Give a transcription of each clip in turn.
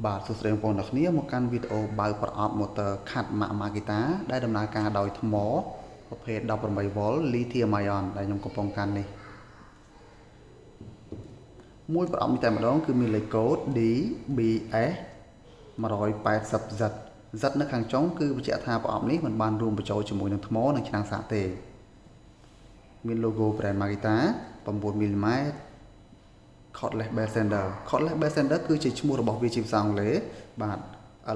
បាទសួស្តីបងប្អូនទាំងគ្នាមកកាន់វីដេអូបើកប្រអប់ motor ខាត់ Makita ដែលដំណើរការដោយថ្មប្រភេទ 18V lithium ion ដែលខ្ញុំកំពុងកាន់នេះមួយប្រអប់នេះតែម្ដងគឺមានលេខកូដ DBS180Z Z នៅខាងចុងគឺបញ្ជាក់ថាប្រអប់នេះមិនបានរួមបញ្ចូលជាមួយនឹងថ្មនិងឆ្នាំងសាកទេមាន logo brand Makita 9mm Cordless base sander Cordless base sander គឺជាឈ្មោះរបស់វាជាភាសាអង់គ្លេសបាទ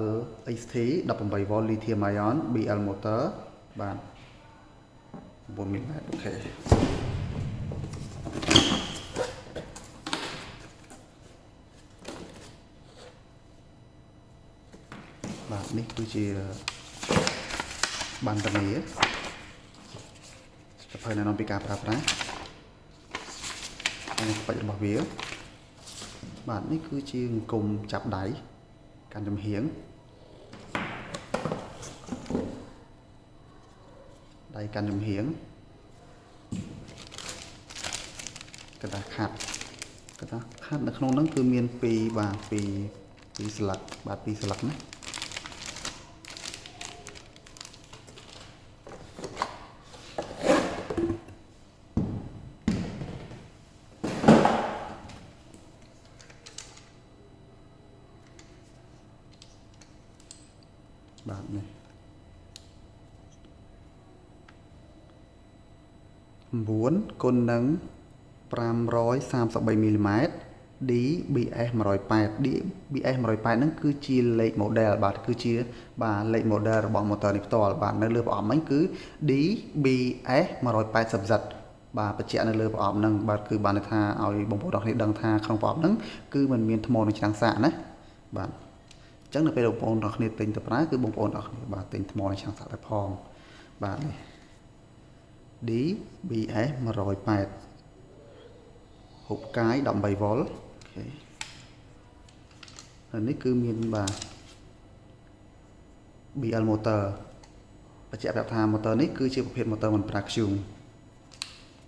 LXT 18V lithium ion BL motor បាទ 9mm អូខេបាទនេះគឺជាបានតនីសភៅណែនាំពីការប្រើប្រាស់ហើយក្បាច់របស់វាបាទនេះគឺជាអង្គមចាប់ដៃកាន់ចំហៀងដៃកាន់ចំហៀងกระดาษខាត់នៅក្នុងហ្នឹងគឺមាន2បាទ2ស្លឹកបាទ2ស្លឹកណាបាទនេះ9គុណនឹង 533mm DBS180 DBS180 ហ្នឹងគឺជាលេខ model បាទគឺជាបាទលេខ model របស់ motor នេះផ្ទាល់បាទនៅលើប្រអប់ហ្នឹងគឺ DBS180Z បាទបញ្ជាក់នៅលើប្រអប់ហ្នឹងបាទគឺបានន័យថាឲ្យបងប្អូនទាំងគ្នាដឹងថាក្នុងប្រអប់ហ្នឹងគឺมันមានថ្មនិងឆ្នាំងសាកណាបាទអញ្ចឹងនៅពេលបងប្អូនទាំងគ្នាទិញទៅប្រើគឺបងប្អូនទាំងគ្នាបាទទិញថ្មនិងឆ្នាំងសាកទៅផងបាទនេះ DBS180 ហូបកាយ 18V អូខេហើយនេះគឺមានបាទ BL motor បញ្ជាក់ប្រាប់ថា motor នេះគឺជាប្រភេទ motor មិនប្រើធ្យូង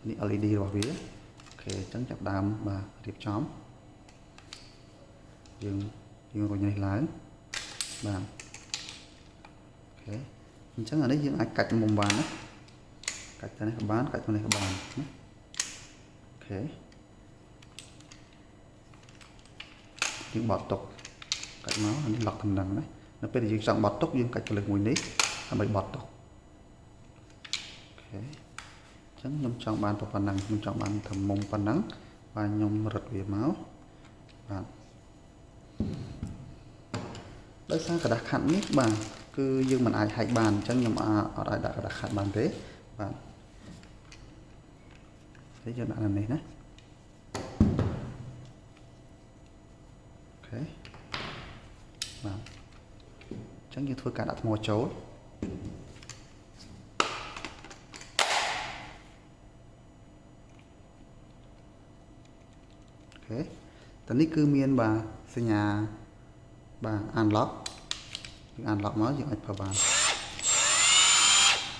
នេះ LED របស់វាអូខេអញ្ចឹងចាប់ដើមបាទរៀបចំយើងរុញនេះឡើងបាទអូខេអញ្ចឹងអានេះយើងអាចកាច់មុំបានណាកាច់ទៅនេះក៏បានកាច់ទៅនេះក៏បានណាអូខេយើងបត់ទុកកាច់មកអានេះឡុកតំណឹងណានៅពេលដែលយើងចង់បត់ទុកយើងកាច់កលឹះមួយនេះដើម្បីបត់ទុកអូខេអញ្ចឹងខ្ញុំចង់បានប៉ុណ្ណឹងខ្ញុំចង់បានធំមុំប៉ុណ្ណឹងបាទខ្ញុំរឹតវាមកបាទដោយសារกระดาษខាត់នេះបាទគឺយើងមិនអាចហែកបានអញ្ចឹងខ្ញុំអត់អាចដាក់กระดาษខាត់បានទេបាទហើយយើងដាក់នៅនេះណាអូខេបាទអញ្ចឹងយើងធ្វើការដាក់ថ្មចូលអូខេតនេះគឺមានបាទសញ្ញាបាទ unlock យើង unlock មកយើងអាចប្រើបាន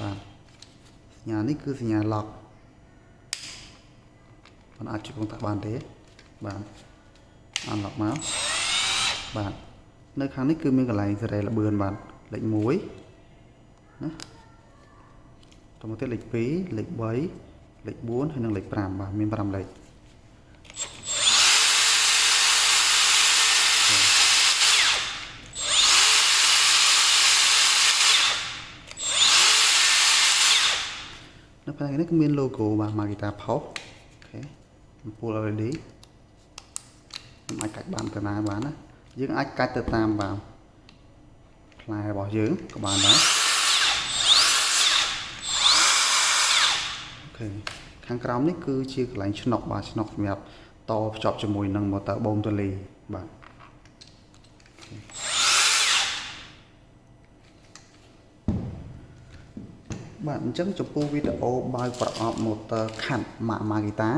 បាទសញ្ញានេះគឺសញ្ញា lock មិនអាចជិះពងតាក់បានទេបាទ unlock មកបាទនៅខាងនេះគឺមានកន្លែងសេរីល្បឿនបាទលេខ1ណាតមកទៀតលេខ2លេខ3លេខ4ហើយនិងលេខ5បាទមាន5លេខនៅផ្នែកនេះគឺមាន logo បាទ Makita Post អូខេអំពូល LED ខ្ញុំអាចកាច់បានទៅណាបានណាយើងអាចកាច់ទៅតាមបាទផ្លែរបស់យើងក៏បានដែរអូខេខាងក្រោមនេះគឺជាកន្លែងឆ្នុកបាទឆ្នុកសម្រាប់តភ្ជាប់ជាមួយនឹង motor បូមទូលីបាទបាទអញ្ចឹងចំពោះវីដេអូបើកប្រអប់ motor ខាត់ Makita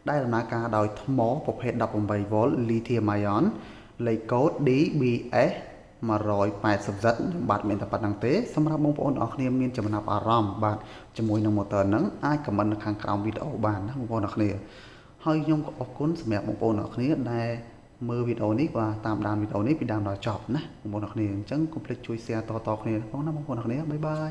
ដែលដំណើរការដោយថ្មប្រភេទ 18V lithium ion លេខកូដ DBS180Z បាទមានតែប៉ុណ្្នឹងទេសម្រាប់បងប្អូនទាំងអស់គ្នាមានចំណាប់អារម្មណ៍បាទជាមួយនឹង motor ហ្នឹងអាចខមមិននៅខាងក្រោមវីដេអូបានណាបងប្អូនទាំងអស់គ្នាហើយខ្ញុំក៏អរគុណសម្រាប់បងប្អូនទាំងអស់គ្នាដែល មើលវីដេអូនេះបាទតាមដានវីដេអូនេះពីដើមដល់ចប់ណាបងប្អូនអរគ្នាអញ្ចឹងកុំភ្លេចជួយ share តៗគ្នាផងណាបងប្អូនអរគ្នាបាយបាយ